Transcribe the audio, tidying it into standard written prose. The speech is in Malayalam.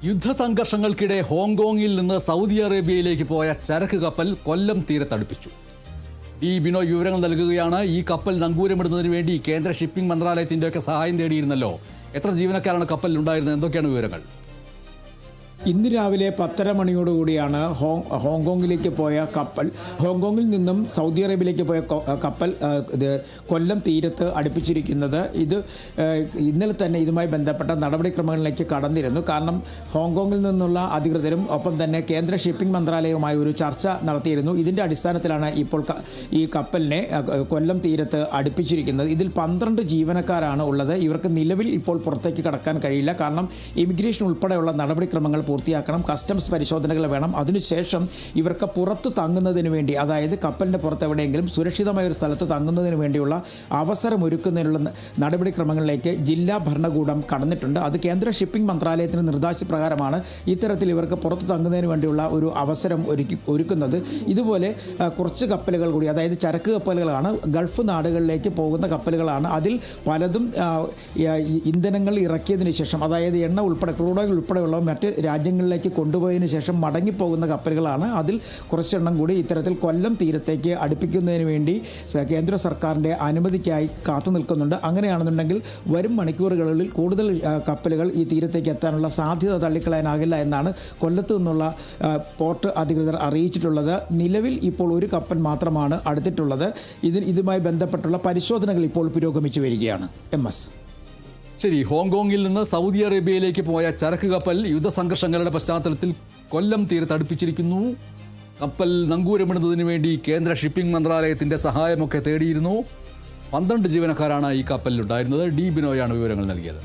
യുദ്ധസംഘർഷങ്ങൾക്കിടെ ഹോങ്കോങ്ങിൽ നിന്ന് സൗദി അറേബ്യയിലേക്ക് പോയ ചരക്ക് കപ്പൽ കൊല്ലം തീരത്തടുപ്പിച്ചു. ബിനോയ് വിവരങ്ങൾ നൽകുകയാണ്. ഈ കപ്പൽ നങ്കൂരമിടുന്നതിന് വേണ്ടി കേന്ദ്ര ഷിപ്പിംഗ് മന്ത്രാലയത്തിൻ്റെയൊക്കെ സഹായം തേടിയിരുന്നല്ലോ. എത്ര ജീവനക്കാരാണ് കപ്പലിൽ ഉണ്ടായിരുന്നത്? എന്തൊക്കെയാണ് വിവരങ്ങൾ? ഇന്ന് രാവിലെ 10:30 മണിയോടുകൂടിയാണ് ഹോങ്കോങ്ങിലേക്ക് പോയ കപ്പൽ, ഹോങ്കോങ്ങിൽ നിന്നും സൗദി അറേബ്യയിലേക്ക് പോയ കപ്പൽ ഇത് കൊല്ലം തീരത്ത് അടുപ്പിച്ചിരിക്കുന്നത്. ഇത് ഇന്നലെ തന്നെ ഇതുമായി ബന്ധപ്പെട്ട നടപടിക്രമങ്ങളിലേക്ക് കടന്നിരുന്നു. കാരണം ഹോങ്കോങ്ങിൽ നിന്നുള്ള അധികൃതരും ഒപ്പം തന്നെ കേന്ദ്ര ഷിപ്പിംഗ് മന്ത്രാലയവുമായി ഒരു ചർച്ച നടത്തിയിരുന്നു. ഇതിൻ്റെ അടിസ്ഥാനത്തിലാണ് ഇപ്പോൾ ഈ കപ്പലിനെ കൊല്ലം തീരത്ത് അടുപ്പിച്ചിരിക്കുന്നത്. ഇതിൽ 12 ജീവനക്കാരാണ് ഉള്ളത്. ഇവർക്ക് നിലവിൽ ഇപ്പോൾ പുറത്തേക്ക് കടക്കാൻ കഴിയില്ല. കാരണം ഇമിഗ്രേഷൻ ഉൾപ്പെടെയുള്ള നടപടിക്രമങ്ങൾ പൂർത്തിയാക്കണം, കസ്റ്റംസ് പരിശോധനകൾ വേണം. അതിനുശേഷം ഇവർക്ക് പുറത്ത് തങ്ങുന്നതിന് വേണ്ടി, അതായത് കപ്പലിൻ്റെ പുറത്ത് എവിടെയെങ്കിലും സുരക്ഷിതമായ ഒരു സ്ഥലത്ത് തങ്ങുന്നതിന് വേണ്ടിയുള്ള അവസരം ഒരുക്കുന്നതിനുള്ള നടപടിക്രമങ്ങളിലേക്ക് ജില്ലാ ഭരണകൂടം കടന്നിട്ടുണ്ട്. അത് കേന്ദ്ര ഷിപ്പിംഗ് മന്ത്രാലയത്തിൻ്റെ നിർദ്ദേശപ്രകാരമാണ് ഇത്തരത്തിൽ ഇവർക്ക് പുറത്ത് തങ്ങുന്നതിന് വേണ്ടിയുള്ള ഒരു അവസരം ഒരുക്കുന്നത്. ഇതുപോലെ കുറച്ച് കപ്പലുകൾ കൂടി, അതായത് ചരക്ക് കപ്പലുകളാണ്, ഗൾഫ് നാടുകളിലേക്ക് പോകുന്ന കപ്പലുകളാണ്. അതിൽ പലതും ഇന്ധനങ്ങൾ ഇറക്കിയതിന് ശേഷം, അതായത് എണ്ണ ഉൾപ്പെടെ, ക്രൂഡ് ഓയിൽ ഉൾപ്പെടെയുള്ള മറ്റ് രാജ്യങ്ങളിലേക്ക് കൊണ്ടുപോയതിന് ശേഷം മടങ്ങിപ്പോകുന്ന കപ്പലുകളാണ്. അതിൽ കുറച്ചെണ്ണം കൂടി ഇത്തരത്തിൽ കൊല്ലം തീരത്തേക്ക് അടുപ്പിക്കുന്നതിന് വേണ്ടി കേന്ദ്ര സർക്കാരിൻ്റെ അനുമതിക്കായി കാത്തു നിൽക്കുന്നുണ്ട്. അങ്ങനെയാണെന്നുണ്ടെങ്കിൽ വരും മണിക്കൂറുകളിൽ കൂടുതൽ കപ്പലുകൾ ഈ തീരത്തേക്ക് എത്താനുള്ള സാധ്യത തള്ളിക്കളയാനാകില്ല എന്നാണ് കൊല്ലത്തു നിന്നുള്ള പോർട്ട് അധികൃതർ അറിയിച്ചിട്ടുള്ളത്. നിലവിൽ ഇപ്പോൾ ഒരു കപ്പൽ മാത്രമാണ് അടുത്തിട്ടുള്ളത്. ഇതുമായി ബന്ധപ്പെട്ടുള്ള പരിശോധനകൾ ഇപ്പോൾ പുരോഗമിച്ചു വരികയാണ്. MS. ശരി, ഹോങ്കോങ്ങിൽ നിന്ന് സൗദി അറേബ്യയിലേക്ക് പോയ ചരക്ക് കപ്പൽ യുദ്ധസംഘർഷങ്ങളുടെ പശ്ചാത്തലത്തിൽ കൊല്ലം തീരത്തടുപ്പിച്ചിരിക്കുന്നു. കപ്പൽ നങ്കൂരമിടുന്നതിന് വേണ്ടി കേന്ദ്ര ഷിപ്പിംഗ് മന്ത്രാലയത്തിൻ്റെ സഹായമൊക്കെ തേടിയിരുന്നു. 12 ജീവനക്കാരാണ് ഈ കപ്പലിലുണ്ടായിരുന്നത്. ബിനോയാണ് വിവരങ്ങൾ നൽകിയത്.